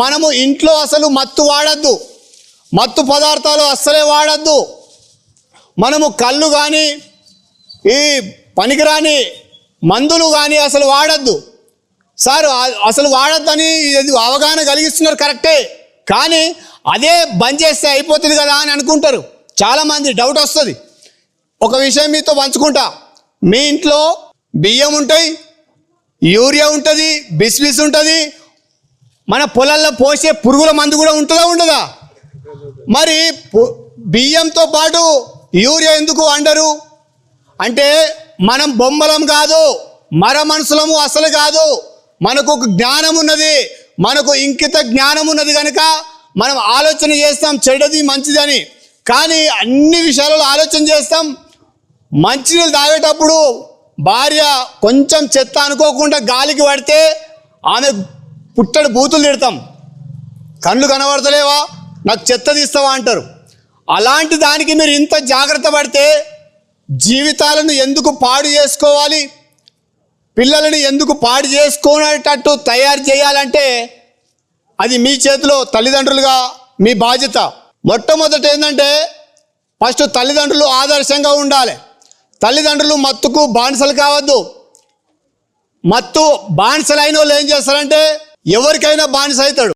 మనము ఇంట్లో అసలు మత్తు వాడద్దు, మత్తు పదార్థాలు అస్సలే వాడద్దు. మనము కళ్ళు కానీ ఈ పనికిరాని మందులు కానీ అసలు వాడద్దు. సార్ అసలు వాడద్దని అవగాహన కలిగిస్తున్నారు కరెక్టే, కానీ అదే బంద్ చేస్తే అయిపోతుంది కదా అని అనుకుంటారు చాలామంది. డౌట్ వస్తుంది. ఒక విషయం మీతో పంచుకుంటా. మీ ఇంట్లో బియ్యం ఉంటాయి, యూరియా ఉంటుంది, బిస్బిస్ ఉంటుంది, మన పొలాల్లో పోసే పురుగుల మందు కూడా ఉంటుందా ఉండదా? మరి బియ్యంతో పాటు యూరియా ఎందుకు వండరు అంటే మనం బొమ్మలం కాదు, మర మనుషులము అసలు కాదు. మనకు ఒక జ్ఞానం ఉన్నది, మనకు ఇంకిత జ్ఞానం ఉన్నది కనుక మనం ఆలోచన చేస్తాం చెడ్డది మంచిది అని. కానీ అన్ని విషయాలలో ఆలోచన చేస్తాం. మంచినీళ్ళు తాగేటప్పుడు భార్య కొంచెం చెత్త అనుకోకుండా గాలికి పడితే ఆమె పుట్టడు బూతులు తిడతాం. కళ్ళు కనబడతలేవా, నాకు చెత్త తీస్తావా అంటారు. అలాంటి దానికి మీరు ఇంత జాగ్రత్త పడితే జీవితాలను ఎందుకు పాడు చేసుకోవాలి? పిల్లలని ఎందుకు పాడు చేసుకునేటట్టు తయారు చేయాలంటే అది మీ చేతిలో, తల్లిదండ్రులుగా మీ బాధ్యత. మొట్టమొదట ఏంటంటే ఫస్ట్ తల్లిదండ్రులు ఆదర్శంగా ఉండాలి. తల్లిదండ్రులు మత్తుకు బానిసలు కావద్దు. మత్తు బానిసలైన వాళ్ళు ఏం చేస్తారంటే ఎవరికైనా బానిస అవుతాడు.